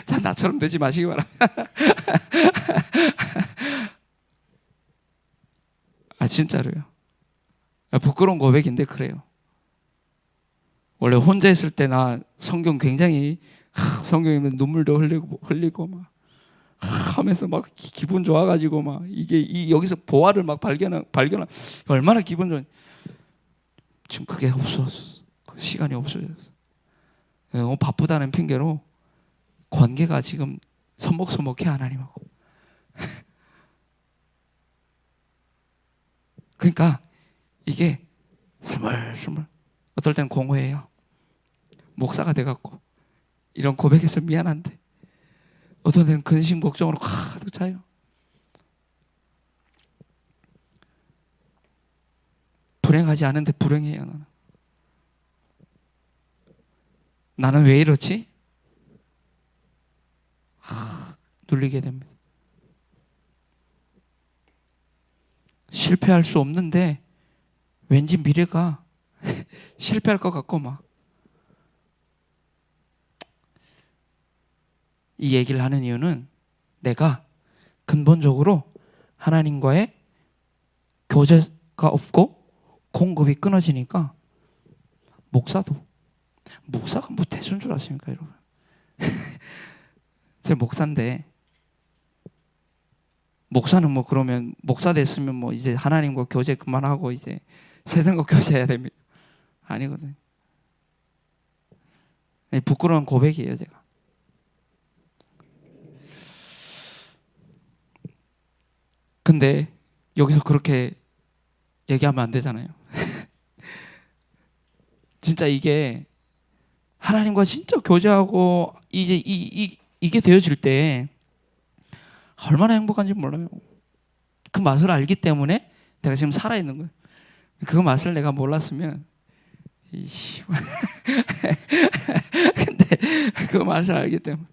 자, 나처럼 되지 마시기 바랍니다. 진짜로요. 부끄러운 고백인데 그래요. 원래 혼자 있을 때 나 성경 굉장히 성경이면 눈물도 흘리고 막 하면서 막 기분 좋아가지고 막 여기서 보화를 막 발견한 얼마나 기분 좋은. 지금 그게 없어졌어. 시간이 없어졌어. 너무 바쁘다는 핑계로 관계가 지금 서먹서먹해 하나님하고. 그러니까 이게 스멀스멀 어떨 때는 공허해요. 목사가 돼갖고 이런 고백해서 미안한데 어떤 때는 근심 걱정으로 가득 차요. 불행하지 않은데 불행해요. 나는 왜 이렇지? 눌리게 됩니다. 실패할 수 없는데 왠지 미래가 실패할 것 같고 막. 이 얘기를 하는 이유는 내가 근본적으로 하나님과의 교제가 없고 공급이 끊어지니까 목사가 뭐 대수인 줄 아십니까, 여러분? 제 목사인데 목사는 뭐 그러면 목사 됐으면 뭐 이제 하나님과 교제 그만하고 이제 세상과 교제해야 됩니까? 아니거든요. 부끄러운 고백이에요, 제가. 근데 여기서 그렇게 얘기하면 안 되잖아요. 진짜 이게 하나님과 진짜 교제하고 이제 이게 되어질 때 얼마나 행복한지 몰라요. 그 맛을 알기 때문에 내가 지금 살아있는 거예요. 그 맛을 내가 몰랐으면 근데 그 맛을 알기 때문에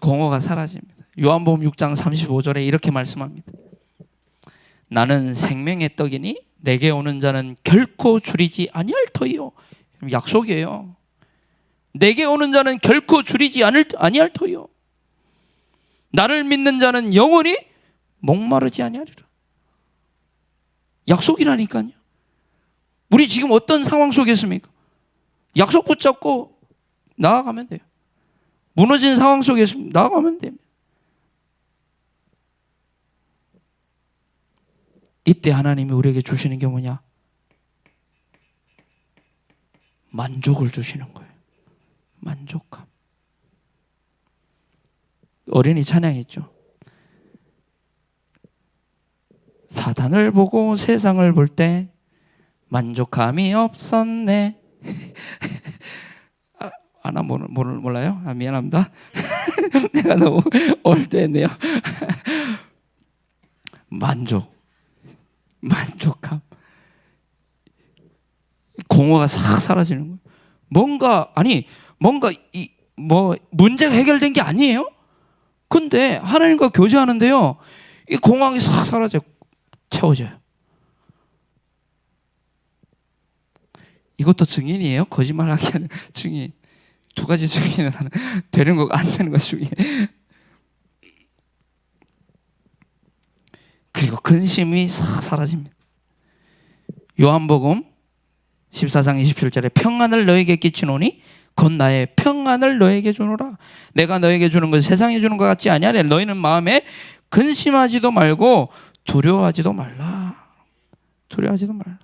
공허가 사라집니다. 요한복음 6장 35절에 이렇게 말씀합니다. 나는 생명의 떡이니 내게 오는 자는 결코 줄이지 아니할 터이요. 약속이에요. 내게 오는 자는 결코 줄이지 아니할 터이요. 나를 믿는 자는 영원히 목마르지 아니하리라. 약속이라니까요. 우리 지금 어떤 상황 속에 있습니까? 약속 붙잡고 나아가면 돼요. 무너진 상황 속에 있으면 나아가면 됩니다. 이때 하나님이 우리에게 주시는 게 뭐냐? 만족을 주시는 거예요. 만족감. 어린이 찬양했죠. 사단을 보고 세상을 볼 때 만족함이 없었네. 나 몰라요? 미안합니다. 내가 너무 올드했네요. 만족감. 공허가 싹 사라지는 거예요. 뭔가 문제가 해결된 게 아니에요. 근데 하나님과 교제하는데요, 이 공허가 싹 사라져 채워져요. 이것도 증인이에요. 거짓말하기 하는 증인. 두 가지 증인은 되는 거가 안 되는 것 중에. 그리고 근심이 싹 사라집니다. 요한복음 14장 27절에 평안을 너에게 끼치노니 곧 나의 평안을 너에게 주노라. 내가 너에게 주는 것 세상이 주는 것 같지 아니하냐. 너희는 마음에 근심하지도 말고 두려워하지도 말라. 두려워하지도 말라.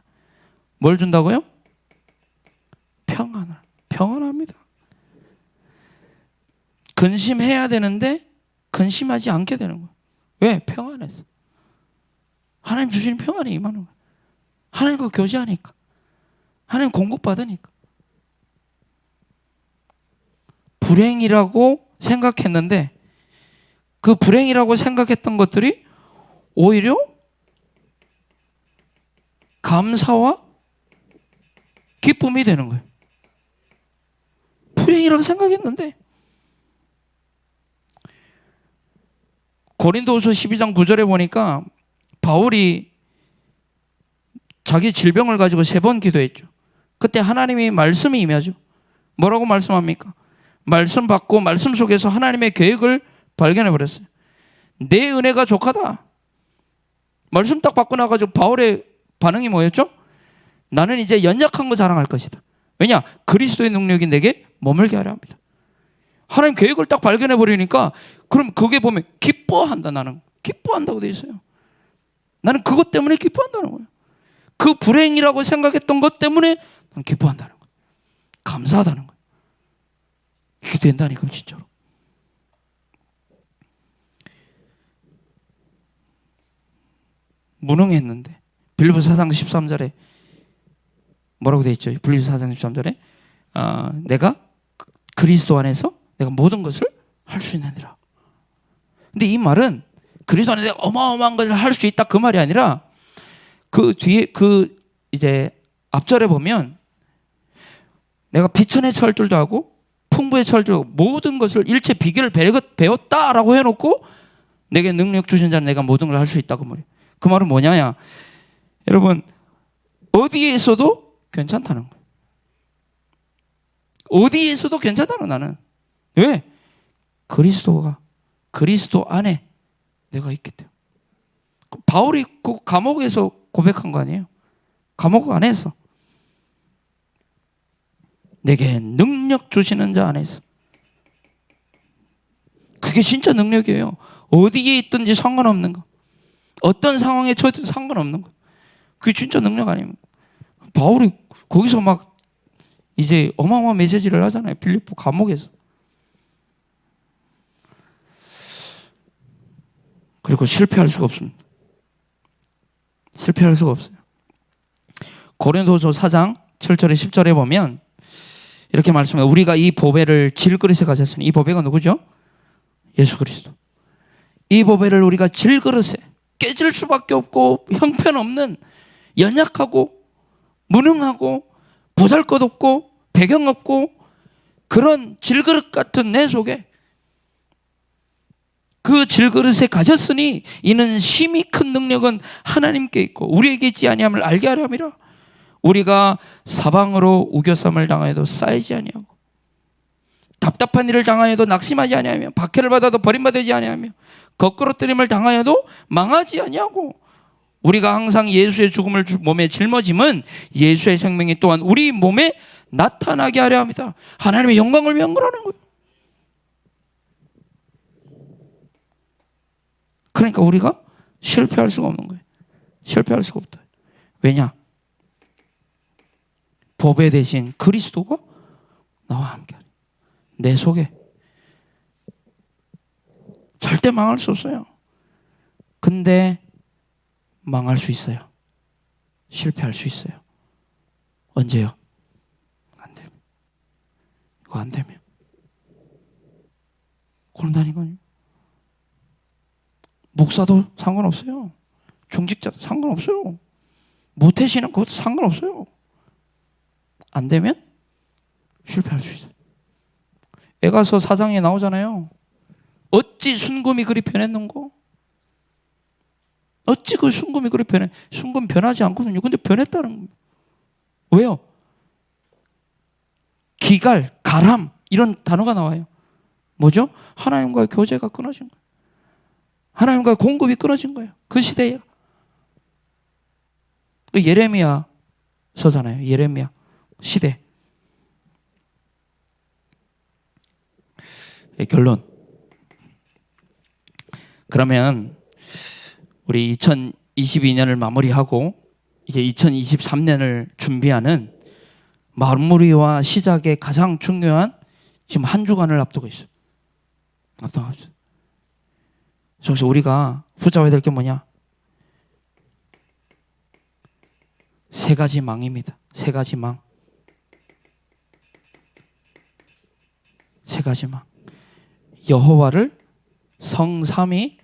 뭘 준다고요? 평안합니다. 근심해야 되는데 근심하지 않게 되는 거예요. 왜? 평안해서. 하나님 주시는 평안이 임하는 거예요. 하나님과 교제하니까. 하나님 공급받으니까. 불행이라고 생각했는데 그 불행이라고 생각했던 것들이 오히려 감사와 기쁨이 되는 거예요. 불행이라고 생각했는데 고린도후서 12장 9절에 보니까 바울이 자기 질병을 가지고 3번 기도했죠. 그때 하나님이 말씀이 임하죠. 뭐라고 말씀합니까? 말씀 받고 말씀 속에서 하나님의 계획을 발견해 버렸어요. 내 은혜가 족하다. 말씀 딱 받고 나가지고 바울의 반응이 뭐였죠? 나는 이제 연약한 거 자랑할 것이다. 왜냐? 그리스도의 능력이 내게 머물게 하려 합니다. 하나님 계획을 딱 발견해 버리니까 그럼 그게 보면 기뻐한다. 나는 기뻐한다고 되어 있어요. 나는 그것 때문에 기뻐한다는 거예요. 그 불행이라고 생각했던 것 때문에 나는 기뻐한다는 거예요. 감사하다는 거예요. 이게 된다니까 진짜로. 무능했는데 빌립보서 4장 13절에 뭐라고 되어 있죠? 빌립보서 4장 13절에 내가 그리스도 안에서 내가 모든 것을 할 수 있느니라. 근데 이 말은 그리스도 안에 내가 어마어마한 것을 할 수 있다 그 말이 아니라 그 뒤에 그 이제 앞절에 보면 내가 비천에 처할 줄도 하고 풍부에 처할 줄도 하고 모든 것을 일체 비결을 배웠다라고 해놓고 내게 능력 주신 자는 내가 모든 걸 할 수 있다 그 말이에요. 그 말은 뭐냐냐? 여러분 어디에 있어도 괜찮다는 거예요. 어디에 있어도 괜찮다는 나는. 왜? 그리스도 안에 내가 있기 때문에. 바울이 그 감옥에서 고백한 거 아니에요? 감옥 안에서 내게 능력 주시는 자 안에서. 그게 진짜 능력이에요. 어디에 있든지 상관없는 거. 어떤 상황에 처해도 상관없는 거. 그게 진짜 능력 아닙니까? 바울이 거기서 막 이제 어마어마한 메시지를 하잖아요. 빌립보 감옥에서. 그리고 실패할 수가 없습니다. 실패할 수가 없어요. 고린도서 4장 7절에 10절에 보면 이렇게 말씀해요. 우리가 이 보배를 질그릇에 가졌으니 이 보배가 누구죠? 예수 그리스도. 이 보배를 우리가 질그릇에 깨질 수밖에 없고 형편없는 연약하고 무능하고 보잘것없고 배경 없고 그런 질그릇 같은 내 속에 그 질그릇에 가졌으니 이는 심히 큰 능력은 하나님께 있고 우리에게 있지 아니함을 알게 하려 함이라. 우리가 사방으로 우겨쌈을 당하여도 쌓이지 아니하고 답답한 일을 당하여도 낙심하지 아니하며 박해를 받아도 버림받지 아니하며 거꾸러뜨림을 당하여도 망하지 아니하고 우리가 항상 예수의 죽음을 몸에 짊어짐은 예수의 생명이 또한 우리 몸에 나타나게 하려 합니다. 하나님의 영광을 위한 거라는 거예요. 그러니까 우리가 실패할 수가 없는 거예요. 실패할 수가 없다. 왜냐? 보배 대신 그리스도가 나와 함께하리. 내 속에 절대 망할 수 없어요. 근데 망할 수 있어요. 실패할 수 있어요. 언제요? 안 되면. 이거 안 되면. 그런다니까요. 목사도 상관없어요. 중직자도 상관없어요. 모태신앙 그것도 상관없어요. 안 되면 실패할 수 있어요. 에가서 4장에 나오잖아요. 어찌 순금이 그리 변했는고? 어찌 그 순금이 그리 변해? 순금 변하지 않거든요. 근데 변했다는 거예요. 왜요? 기갈, 가람 이런 단어가 나와요. 뭐죠? 하나님과의 교제가 끊어진 거예요. 하나님과의 공급이 끊어진 거예요. 그 시대에. 그 예레미야 서잖아요. 예레미야 시대. 결론. 그러면 우리 2022년을 마무리하고 이제 2023년을 준비하는 마무리와 시작의 가장 중요한 지금 한 주간을 앞두고 있어요. 그래서 우리가 붙잡아야 될 게 뭐냐? 세 가지 망입니다. 세 가지 망. 세 가지 망. 여호와를 성삼위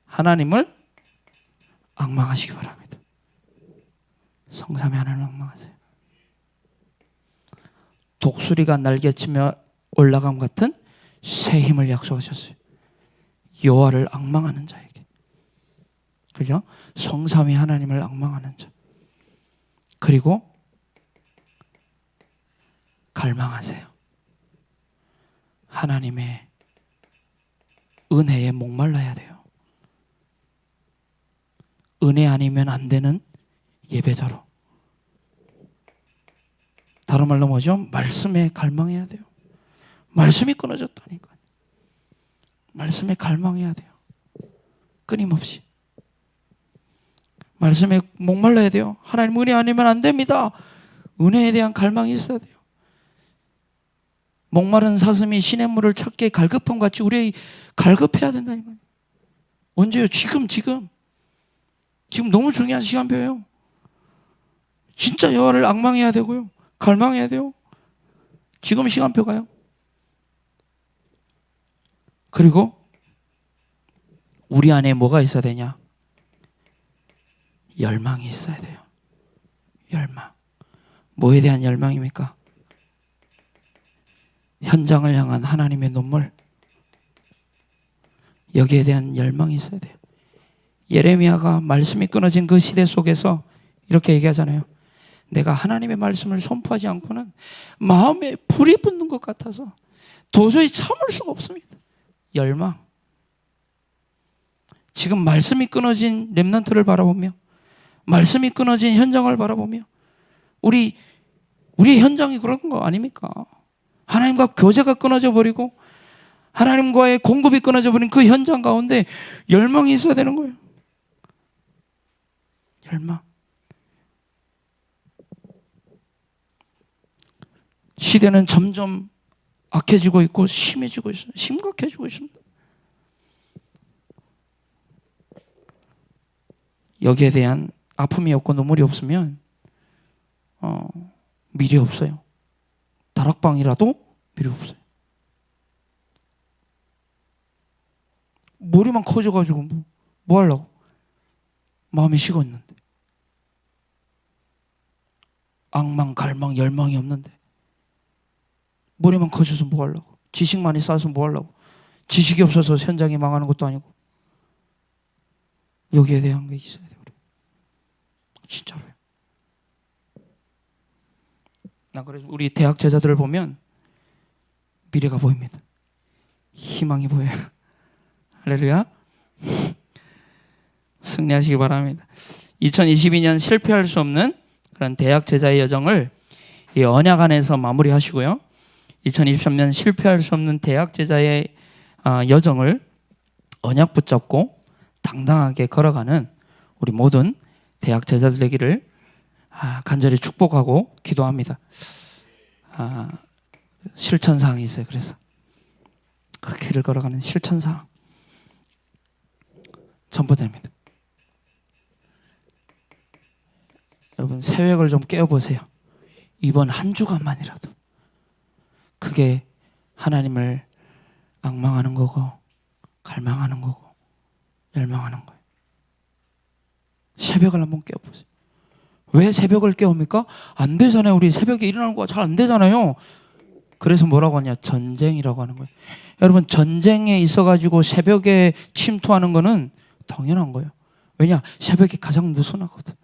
하나님을 앙망하시기 바랍니다. 성삼위 하나님을 앙망하세요. 독수리가 날개치며 올라감 같은 새 힘을 약속하셨어요. 여호와를 앙망하는 자에게. 그죠? 성삼위 하나님을 앙망하는 자. 그리고 갈망하세요. 하나님의 은혜에 목말라야 돼요. 은혜 아니면 안 되는 예배자로. 다른 말로 뭐죠? 말씀에 갈망해야 돼요. 말씀이 끊어졌다니까요. 말씀에 갈망해야 돼요. 끊임없이. 말씀에 목말라야 돼요. 하나님 은혜 아니면 안 됩니다. 은혜에 대한 갈망이 있어야 돼요. 목마른 사슴이 시냇물을 찾기에 갈급함 같이 우리 갈급해야 된다니까요. 언제요? 지금 너무 중요한 시간표예요. 진짜 여호와를 앙망해야 되고요. 갈망해야 돼요. 지금 시간표가요. 그리고 우리 안에 뭐가 있어야 되냐? 열망이 있어야 돼요. 열망. 뭐에 대한 열망입니까? 현장을 향한 하나님의 눈물. 여기에 대한 열망이 있어야 돼요. 예레미야가 말씀이 끊어진 그 시대 속에서 이렇게 얘기하잖아요. 내가 하나님의 말씀을 선포하지 않고는 마음에 불이 붙는 것 같아서 도저히 참을 수가 없습니다. 열망. 지금 말씀이 끊어진 렘넌트를 바라보며, 말씀이 끊어진 현장을 바라보며, 우리의 현장이 그런 거 아닙니까? 하나님과 교제가 끊어져 버리고 하나님과의 공급이 끊어져 버린 그 현장 가운데 열망이 있어야 되는 거예요. 열망. 시대는 점점 악해지고 있고 심해지고 있어요. 심각해지고 있습니다. 여기에 대한 아픔이 없고 눈물이 없으면 미래 없어요. 다락방이라도 미래 없어요. 머리만 커져가지고 뭐 하려고? 마음이 식었는데, 악망, 갈망, 열망이 없는데, 머리만 커져서 뭐 하려고? 지식만이 쌓아서 뭐 하려고? 지식이 없어서 현장이 망하는 것도 아니고. 여기에 대한 게 있어야 돼요. 진짜로요. 나 그래서 우리 대학 제자들을 보면 미래가 보입니다. 희망이 보여요. 할렐루야. 승리하시기 바랍니다. 2022년 실패할 수 없는 그런 대학 제자의 여정을 이 언약 안에서 마무리하시고요. 2023년 실패할 수 없는 대학 제자의 여정을 언약 붙잡고 당당하게 걸어가는 우리 모든 대학 제자들 되기를 간절히 축복하고 기도합니다. 실천사항이 있어요. 그래서 그 길을 걸어가는 실천사항 첫 번째입니다. 여러분 새벽을 좀 깨워보세요. 이번 한 주간만이라도 그게 하나님을 앙망하는 거고 갈망하는 거고 열망하는 거예요. 새벽을 한번 깨워보세요. 왜 새벽을 깨웁니까? 안 되잖아요. 우리 새벽에 일어나는 거 잘 안 되잖아요. 그래서 뭐라고 하냐? 전쟁이라고 하는 거예요. 여러분 전쟁에 있어가지고 새벽에 침투하는 거는 당연한 거예요. 왜냐? 새벽이 가장 느슨하거든.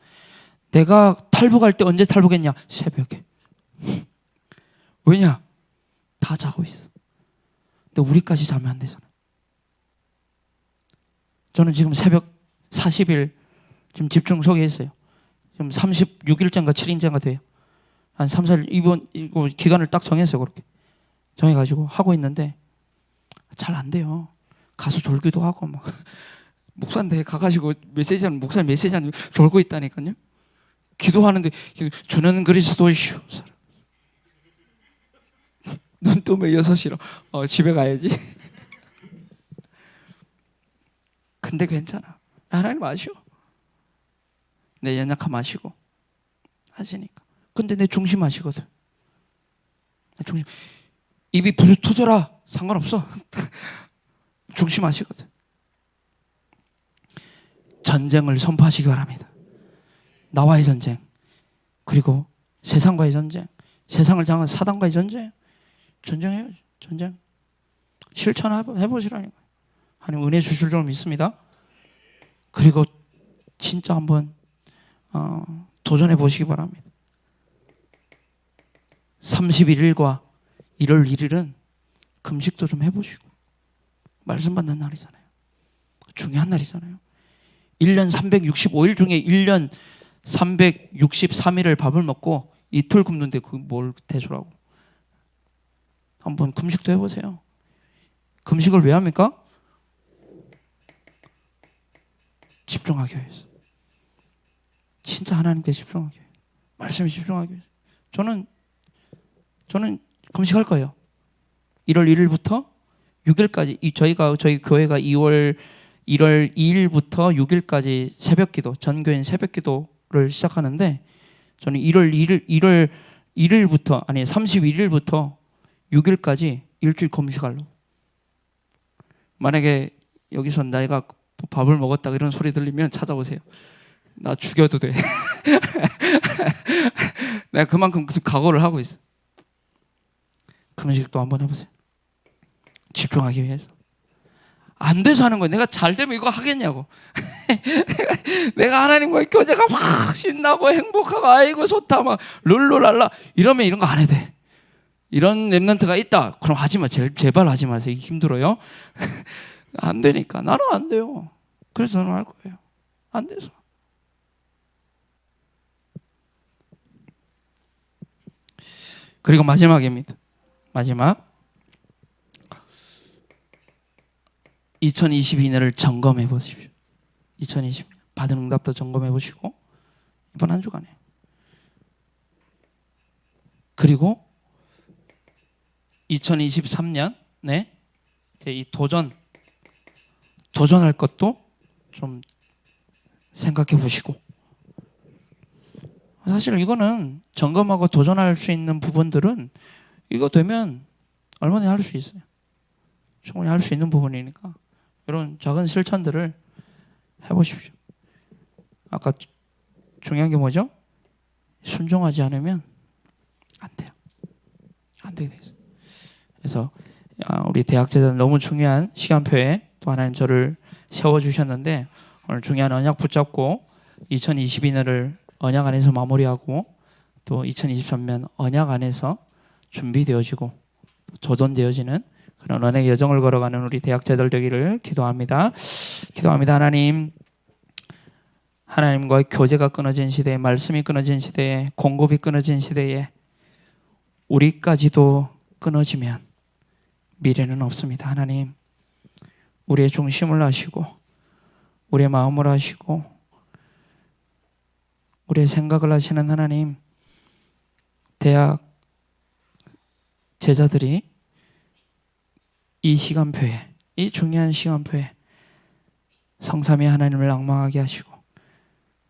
내가 탈북할 때 언제 탈북했냐? 새벽에. 왜냐? 다 자고 있어. 근데 우리까지 자면 안 되잖아. 저는 지금 새벽 40일 지금 집중 소개했어요. 지금 36일째인가 7일째인가 돼요. 한 3, 4일 이거 기간을 딱 정했어요. 그렇게 정해가지고 하고 있는데 잘 안 돼요. 가서 졸기도 하고 막 목사한테 가가지고 메시지하는 목사 메시지하는 졸고 있다니까요. 기도하는데 주는 그리스도이시오. 눈 뜨면 6시로 집에 가야지. 근데 괜찮아. 하나님 아시오. 내 연약함 아시고 하시니까. 근데 내 중심 아시거든. 중심. 입이 불이 터져라. 상관없어. 중심 아시거든. 전쟁을 선포하시기 바랍니다. 나와의 전쟁, 그리고 세상과의 전쟁, 세상을 향한 사단과의 전쟁. 전쟁해요. 전쟁. 실천해보시라니까요. 하나님 은혜 주실 줄 믿습니다. 그리고 진짜 한번 도전해 보시기 바랍니다. 31일과 1월 1일은 금식도 좀 해보시고. 말씀 받는 날이잖아요. 중요한 날이잖아요. 1년 365일 중에 1년 363일을 밥을 먹고 이틀 굶는데 그게 뭘 대수라고. 한번 금식도 해보세요. 금식을 왜 합니까? 집중하기 위해서. 진짜 하나님께 집중하기 위해서. 말씀에 집중하기 위해서. 저는 금식할 거예요. 1월 1일부터 6일까지. 저희 교회가 1월 2일부터 6일까지 새벽기도, 전교인 새벽기도를 시작하는데, 저는 1월 1일부터 31일부터 6일까지 일주일 금식하려고. 만약에 여기서 내가 밥을 먹었다 이런 소리 들리면 찾아오세요. 나 죽여도 돼. 내가 그만큼 각오를 하고 있어. 금식도 한번 해보세요. 집중하기 위해서. 안 돼서 하는 거예요. 내가 잘 되면 이거 하겠냐고. 내가 하나님과의 교제가 막 신나고 행복하고 아이고 좋다 막 룰루랄라 이러면 이런 거 안 해도 돼. 이런 랩런트가 있다. 그럼 하지 마. 제발 하지 마세요. 힘들어요. 안 되니까. 나는 안 돼요. 그래서 저는 할 거예요. 안 돼서. 그리고 마지막입니다. 마지막. 2022년을 점검해 보십시오. 2020년 받은 응답도 점검해 보시고 이번 한 주간에. 그리고 2023년에 이 도전할 것도 좀 생각해 보시고. 사실 이거는 점검하고 도전할 수 있는 부분들은 이거 되면 얼마든지 할 수 있어요. 충분히 할 수 있는 부분이니까 이런 작은 실천들을 해보십시오. 아까 중요한 게 뭐죠? 순종하지 않으면 안 돼요. 안 되게 돼요. 그래서 우리 대학제자는 너무 중요한 시간표에 또 하나님 저를 세워주셨는데 오늘 중요한 언약 붙잡고 2022년을 언약 안에서 마무리하고 또 2023년 언약 안에서 준비되어지고 도전되어지는 그런 언약의 여정을 걸어가는 우리 대학자들 되기를 기도합니다. 하나님과의 교제가 끊어진 시대에, 말씀이 끊어진 시대에, 공급이 끊어진 시대에 우리까지도 끊어지면 미래는 없습니다. 하나님, 우리의 중심을 하시고 우리의 마음을 하시고 우리의 생각을 하시는 하나님, 대학 제자들이 이 시간표에, 이 중요한 시간표에 성삼위 하나님을 낭망하게 하시고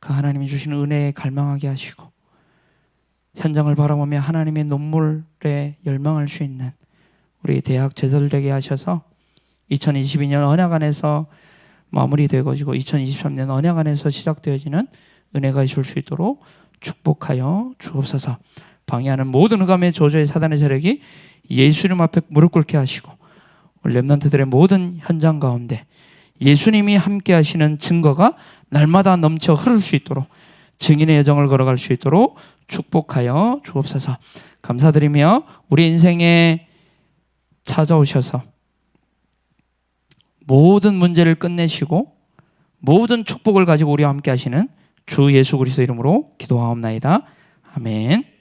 그 하나님이 주시는 은혜에 갈망하게 하시고 현장을 바라보며 하나님의 눈물에 열망할 수 있는 우리 대학 제자들 되게 하셔서 2022년 언약 안에서 마무리되고 2023년 언약 안에서 시작되어지는 은혜가 있을 수 있도록 축복하여 주옵소서. 방해하는 모든 흑암의 저주의 사단의 세력이 예수님 앞에 무릎 꿇게 하시고 렘넌트들의 모든 현장 가운데 예수님이 함께 하시는 증거가 날마다 넘쳐 흐를 수 있도록 증인의 여정을 걸어갈 수 있도록 축복하여 주옵소서. 감사드리며 우리 인생에 찾아오셔서 모든 문제를 끝내시고 모든 축복을 가지고 우리와 함께 하시는 주 예수 그리스도 이름으로 기도하옵나이다. 아멘.